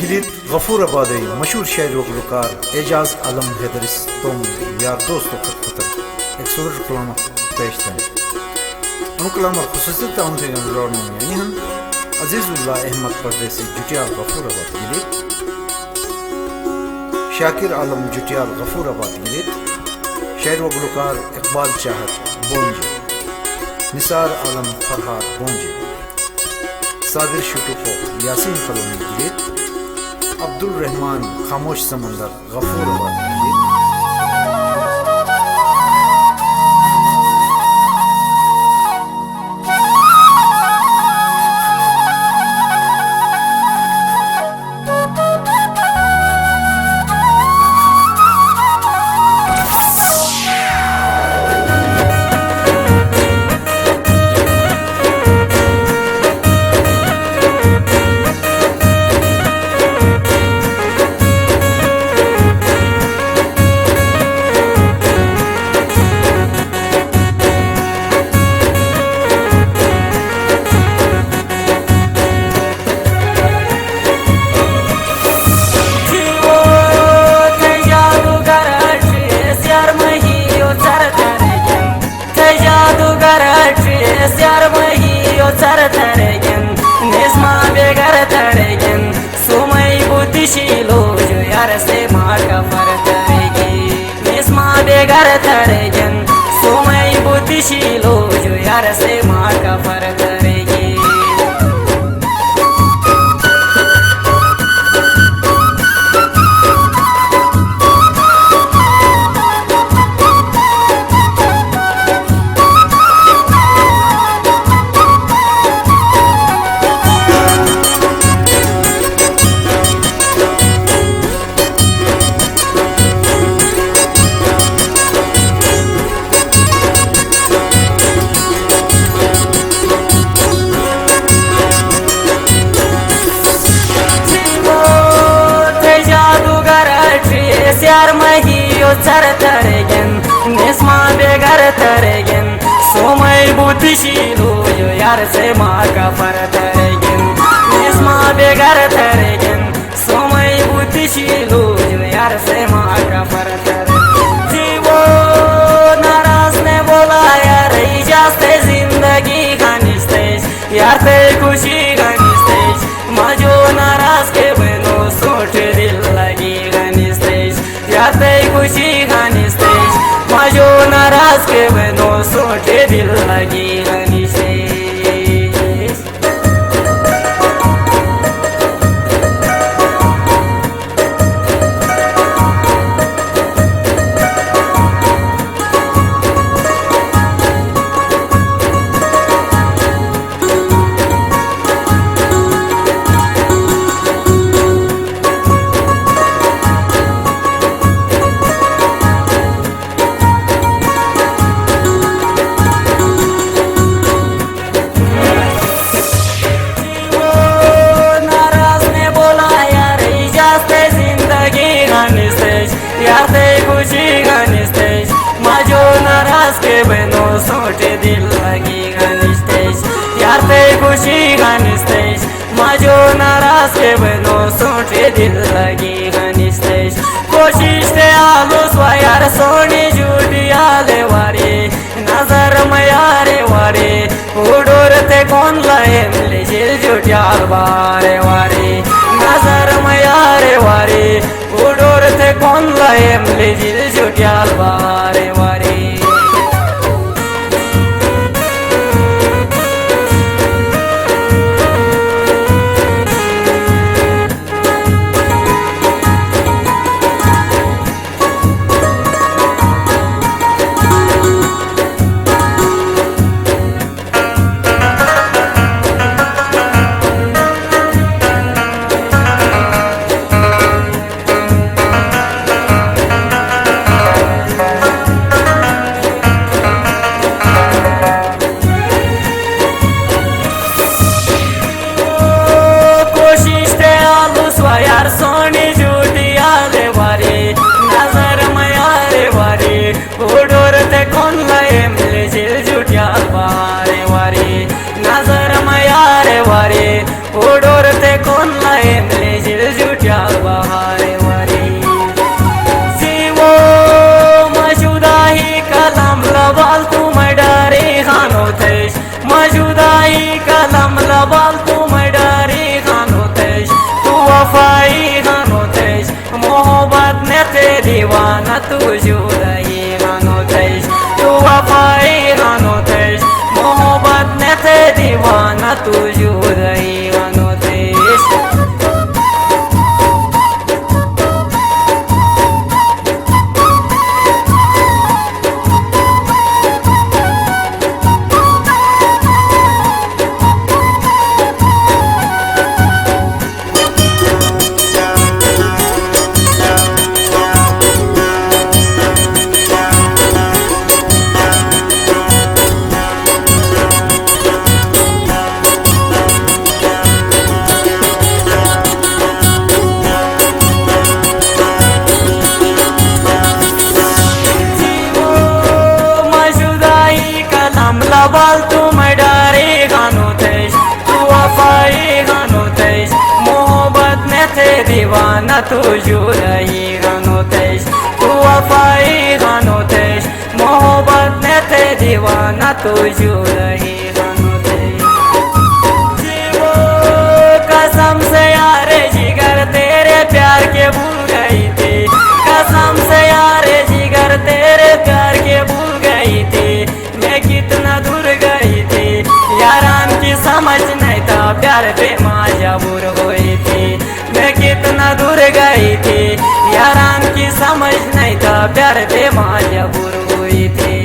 गिलित गफूराबादी मशहूर शायर व गुलकार एजाज आलम हैदरिस तुम यार दोस्तों खतर एक सूरज कलाम पेश थे उन कलाम खुसूसियत उनसे जोड़ने में यानी हम अजीजुल्लाह अहमद परदेसी जुटियाल गफूराबाद गिलित शाकिर आलम जुटियाल गफूराबाद गिलित शायर व गुलकार इकबाल चाहत बोंजे निसार आलम फरहाद बोंजे सादिर शुटुको यासीन कलोनी गिलित अब्दुल रहमान खामोश समंदर गफूराबाद गिलित सोमई बुद्धिशीलो जो यार से मार का फर करेगी यार महियो चर तरेगन निस्मा बेगर तरेगन सोमय बुद्धिशीलो जो यार से मार का फर तरेगन निस्मा बेगर तरेगन सोमय बुद्धिशीलो जो यार से मार का फर तरेगन जीवो नाराज ने बोला यार जास्ते जिंदगी घनिस्ते यार ते खुशी घनिस्ते मजो नाराज के बनो सोच दिल लगी याते खुशी घनिस्ते मजो नाराज के बनो सोचे दिल लगी घनिस्ते याते खुशी घनिस्ते मजो नाराज के बनो सोचे दिल लगी घनिस्ते याते खुशी घनिस्ते मजो नाराज के बनो सोचे दिल लगी घनिस्ते कोशिश से आलो स्वायार सोनी झूठी आले वारे नजर में यारे वारे उड़ोर ते कौन लाए मिले जिल झूठी आल बारे वारे नजर में यारे वारे उड़ोर ते कौन लाए मिले जिल झूठी आल बारे वारे नजर में यारे वारे उड़ोरते कौन लाए मिले जिल जुदाई गानोतेश तू वफाई गानोतेश मोहब्बत में थे दीवाना तू जुदाई गानोतेश बाल तू मैं डारे गानोतेश तू वफाई गानोतेश मोहब्बत में थे दीवाना तू जुदाई गानोतेश तू वफाई गानोतेश मोहब्बत में थे दीवाना तू जुदाई गानोतेश जीवो कसम से यारे जिगर तेरे प्यार के भूल गई थी कसम से यारे जिगर तेरे प्यार के भूल गई थी मैं कितना दूर गई थी यारान की समझ नहीं था प्यार पे मजबूर हुई थी मैं कितना दूर गई थी यारान की समझ नहीं था प्यार पे मजबूर हुई थी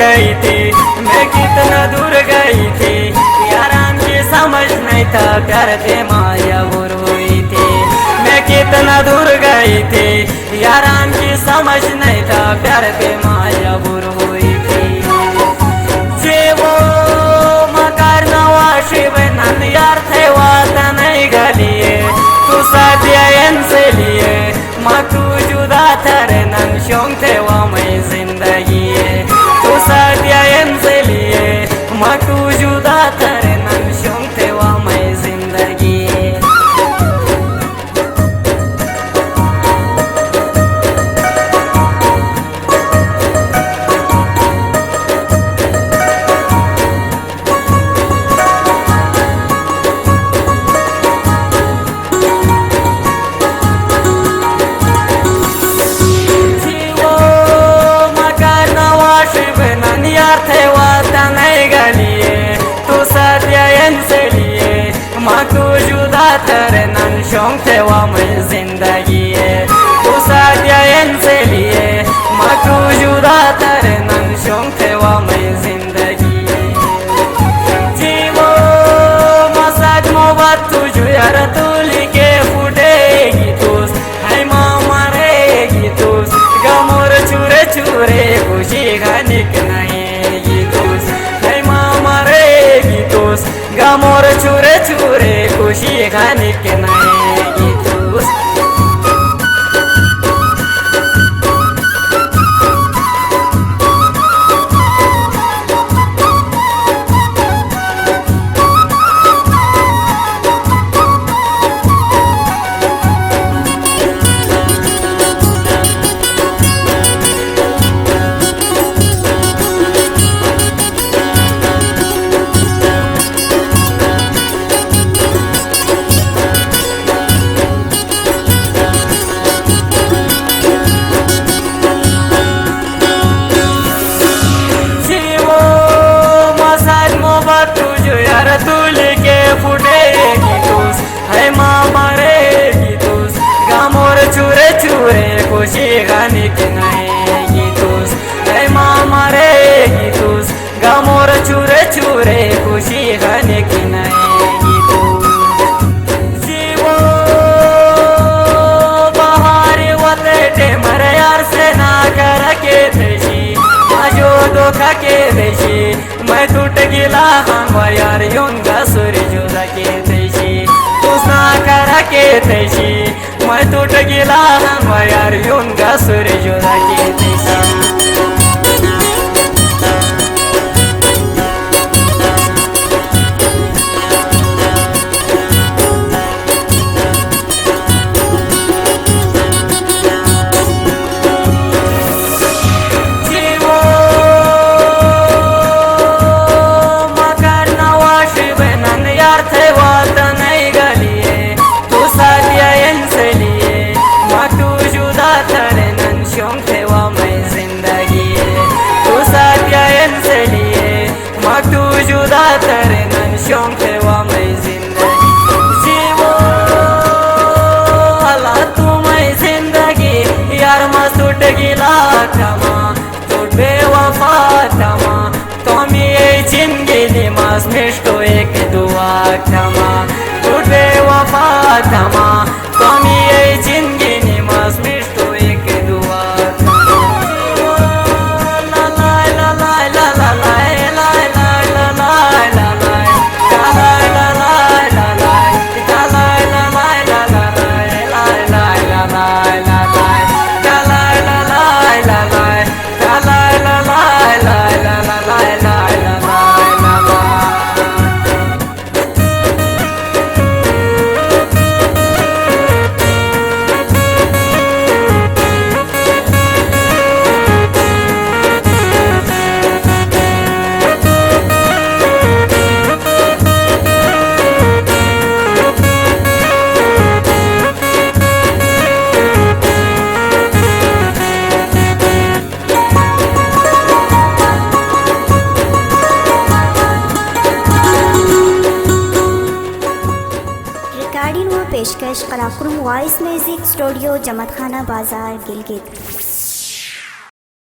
गई थी मैं कितना दूर गई थी यारान की समझ नहीं था प्यार पे मजबूर हुई थी मैं कितना दूर गई थी यारान की समझ नहीं था प्यार पे मजबूर हुई थी जीवो मकार नवाशी बनन यार थे वाता नहीं गलिए तू साथियन से लिए माँ तू जुदा थरे नन शोंग थे वहाँ मैं जिंदगी तू साथियन से लिए माँ तू जुदा थरे नन शोंग थे वहाँ मैं जिंदगी थे वाता नहीं गलिए तू साथियन से लिए माँ तू जुदा थरे नन शोंग थे वहाँ मैं जिंदगी तू साथियन से लिए माँ तू जुदा थरे नन शोंग थे वहाँ मैं जिंदगी जीवो मसाज मोहब्बत तुझ यार तू लिखे फूटेगी तूस है माँ मरेगी तूस गमोर चूरे चूरे खुशी घनिक नहीं गमोर चूरे चूरे खुशी खाने के नहीं तू फुटेगी तूस है माँ मरेगी तूस गमोर चूरे चूरे खुशी गाने के नहीं तूस है माँ मरेगी तूस गमोर चूरे चूरे खुशी गाने की नहीं तूस जीवो बाहर वते मरे यार से ना कर के देशी जो धोखा के देशी मैं टूट गिला हम यार युंगा सूर्य जुदा के देशी तू ना कर के देशी मैं टूट गिला हम यार युंगा सूर्य जुदा के देशी वा मैं जिंदगी तू सत्या लिए मग तू जुदा तेरे नन शौक वा मैं जिंदगी जीवो अला तू मैं जिंदगी यार मस्त उठ गिला थमा तू बेवफा थमा तुम्ही जिंदगी मास मिष्टो एक दुआ थमा तू बेवफा थमा तुम्ही जिंदगी मास मिष्टो एक दुआ रिकॉर्डिंग व पेशकश कलाकुरम वॉइस म्यूजिक स्टूडियो जमत खाना बाजार गिलगित।